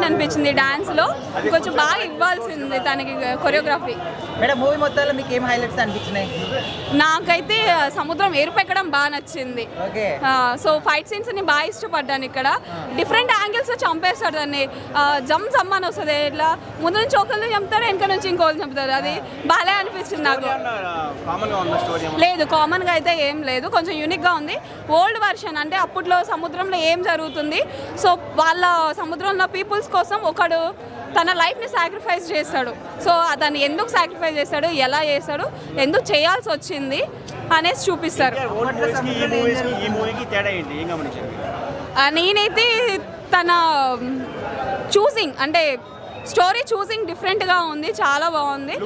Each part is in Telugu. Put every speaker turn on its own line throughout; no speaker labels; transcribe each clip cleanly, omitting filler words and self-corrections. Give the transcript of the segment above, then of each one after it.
డిఫరెంట్ అనిపించింది డాన్స్లో, కొంచెం బాగా ఇవ్వాల్సింది తనకి కొరియోగ్రఫీ.
మేడం మూవీ మొత్తంలో మీకు ఏం హైలైట్స్ అనిపించినాయి?
నాకైతే సముద్రం ఏరుపెక్కడం బాగా నచ్చింది. సో ఫైట్ సీన్స్ని బాగా ఇష్టపడ్డాను. ఇక్కడ డిఫరెంట్ యాంగిల్స్ చంపేస్తాడు దాన్ని, జమ్ జమ్ అని వస్తుంది, ఇట్లా ముందు నుంచి ఒకరిని చంపుతాడు, వెనక నుంచి ఇంకోళ్ళు చంపుతారు. అది బాగా అనిపించింది నాకు. లేదు, కామన్గా అయితే ఏం లేదు, కొంచెం యూనిక్గా ఉంది. ఓల్డ్ వర్షన్ అంటే అప్పట్లో సముద్రంలో ఏం జరుగుతుంది, సో వాళ్ళ సముద్రంలో పీపుల్స్ కోసం ఒకడు తన లైఫ్ని సాక్రిఫైస్ చేస్తాడు. సో అతను ఎందుకు సాక్రిఫైస్ చేస్తాడు, ఎలా చేస్తాడు, ఎందుకు చేయాల్సి వచ్చింది అనేసి చూపిస్తారు. నేనైతే తన చూసింగ్ అంటే స్టోరీ చూసింగ్ డిఫరెంట్గా ఉంది, చాలా బాగుంది.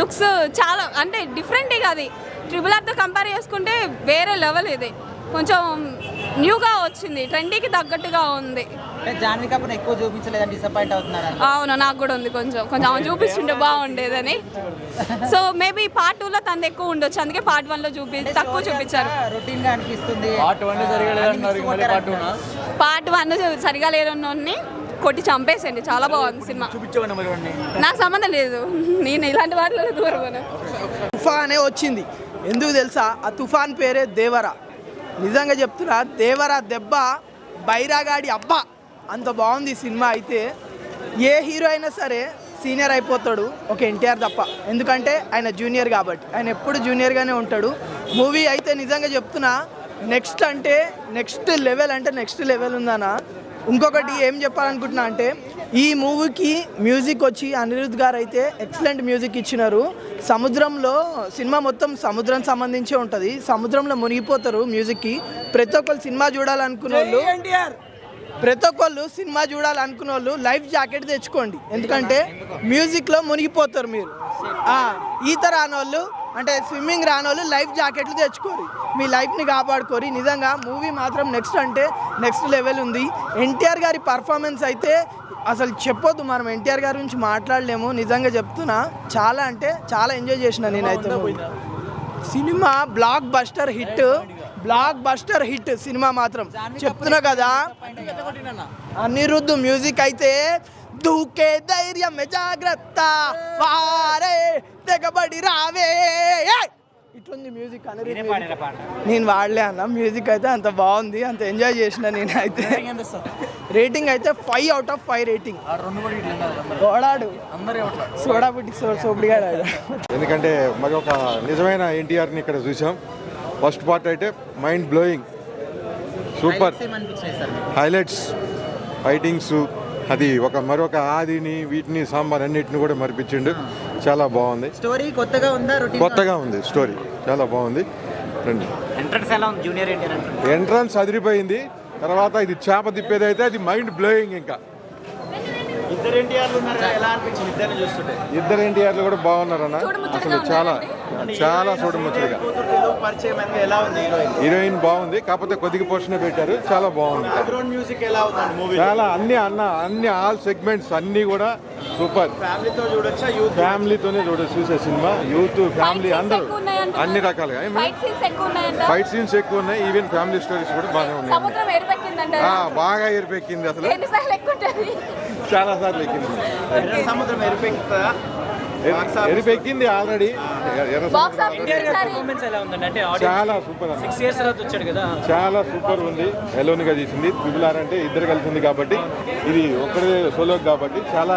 లుక్స్ చాలా అంటే డిఫరెంట్గా, అది RRRతో కంపేర్ చేసుకుంటే వేరే లెవెల్. ఇది కొంచెం న్యూగా వచ్చింది, ట్రెండీకి తగ్గట్టుగా ఉంది.
జాన్వీ కపూర్ ఎక్కువ చూపించలేదని డిసప్పాయింట్ అవుతున్నారు?
అవును, నాకు కూడా ఉంది, కొంచెం ఆమె చూపిస్తుంటే బాగుండేదని. సో మేబీ పార్ట్ 2లో తనది ఎక్కువ ఉండొచ్చు, అందుకే పార్ట్ 1లో తక్కువ చూపించారు.
రొటీన్ గా అనిపిస్తుంది.
పార్ట్ 1 సరిగా లేదన్నోని కొట్టి చంపేసండి, చాలా బాగుంది సినిమా. నాకు సంబంధం లేదు, నేను ఇలాంటి వాటిలో దూరం.
తుఫానే వచ్చింది, ఎందుకు తెలుసా? ఆ తుఫాన్ పేరే దేవరా. నిజంగా చెప్తున్నా, దేవరా దెబ్బ బైరాగాడి అబ్బా, అంత బాగుంది సినిమా. అయితే ఏ హీరో అయినా సరే సీనియర్ అయిపోతాడు, ఒక ఎన్టీఆర్ తప్ప. ఎందుకంటే ఆయన జూనియర్ కాబట్టి, ఆయన ఎప్పుడు జూనియర్గానే ఉంటాడు. మూవీ అయితే నిజంగా చెప్తున్నా, నెక్స్ట్ లెవెల్ అంటే నెక్స్ట్ లెవెల్ ఉందన్నా. ఇంకొకటి ఏం చెప్పాలనుకుంటున్నా అంటే, ఈ మూవీకి మ్యూజిక్ వచ్చి అనిరుద్ధ్ గారు అయితే ఎక్సలెంట్ మ్యూజిక్ ఇచ్చినారు. సముద్రంలో సినిమా మొత్తం సముద్రం సంబంధించే ఉంటుంది, సముద్రంలో మునిగిపోతారు మ్యూజిక్కి. ప్రతి ఒక్కరు సినిమా చూడాలనుకున్న వాళ్ళు లైఫ్ జాకెట్ తెచ్చుకోండి, ఎందుకంటే మ్యూజిక్లో మునిగిపోతారు మీరు. ఈత రానోళ్ళు అంటే స్విమ్మింగ్ రానోళ్ళు లైఫ్ జాకెట్లు తెచ్చుకోరు, మీ లైఫ్ని కాపాడుకోరు. నిజంగా మూవీ మాత్రం నెక్స్ట్ లెవెల్ ఉంది. ఎన్టీఆర్ గారి పర్ఫార్మెన్స్ అయితే అసలు చెప్పొద్దు, మనం ఎన్టీఆర్ గారి గురించి మాట్లాడలేము. నిజంగా చెప్తున్నా, చాలా అంటే చాలా ఎంజాయ్ చేసిన నేనైతే. Cinema block buster hit cinema మాత్రం చెప్తున్నా కదా. అనిరుద్ధ్ మ్యూజిక్ అయితే దూకే ధైర్యం జాగ్రత్త వారే తెగబడి రావే, ఇట్లుంది మ్యూజిక్. నేను వాడలే అన్న, మ్యూజిక్ అయితే అంత బాగుంది, అంత ఎంజాయ్ చేసిన నేనైతే. రేటింగ్ అయితే 5 out of 5 రేటింగ్. సోడా పుట్టి సోపుడిగా.
ఎందుకంటే మరి ఒక నిజమైన ఎన్టీఆర్ని ఇక్కడ చూసాం. ఫస్ట్ పార్ట్ అయితే mind blowing, super highlights, fightings, అది మరొక ఆదిని వీటిని సాంబార్ అన్నిటిని కూడా మరిపించిండు. చాలా బాగుంది.
స్టోరీ కొత్తగా
ఉంది, స్టోరీ చాలా బాగుంది. రండి. ఎంట్రన్స్ అదిరిపోయింది. తర్వాత ఇది చేప తిప్పేది అయితే అది మైండ్ బ్లోయింగ్. ఇంకా ఇద్దరు ఎన్టీఆర్లు కూడా బాగున్నారు అన్న, అసలు చాలా చూడముచ్చటగా. హీరోయిన్ బాగుంది, కాకపోతే కొద్దిగా పోర్షన్ పెట్టారు, చాలా బాగుంది. చాలా అన్ని ఆల్ సెగ్మెంట్స్ అన్ని కూడా సూపర్. ఫ్యామిలీతోనే చూసే సినిమా, యూత్ ఫ్యామిలీ అందరూ అన్ని రకాలుగా. ఫైట్ సీన్స్ ఎక్కువ ఉన్నాయి, ఈవెన్ ఫ్యామిలీ స్టోరీస్ కూడా బాగానే ఉన్నాయి. బాగా ఎరిపెక్కింది, అసలు చాలా సార్లు ఎక్కింది. ఎరిపెక్కింది ఆల్రెడీ. చాలా సూపర్, చాలా సూపర్ ఉంది. ఎలోన్గా తీసింది. RRR అంటే ఇద్దరు కలిసింది కాబట్టి, ఇది ఒక్కడే సోలో కాబట్టి చాలా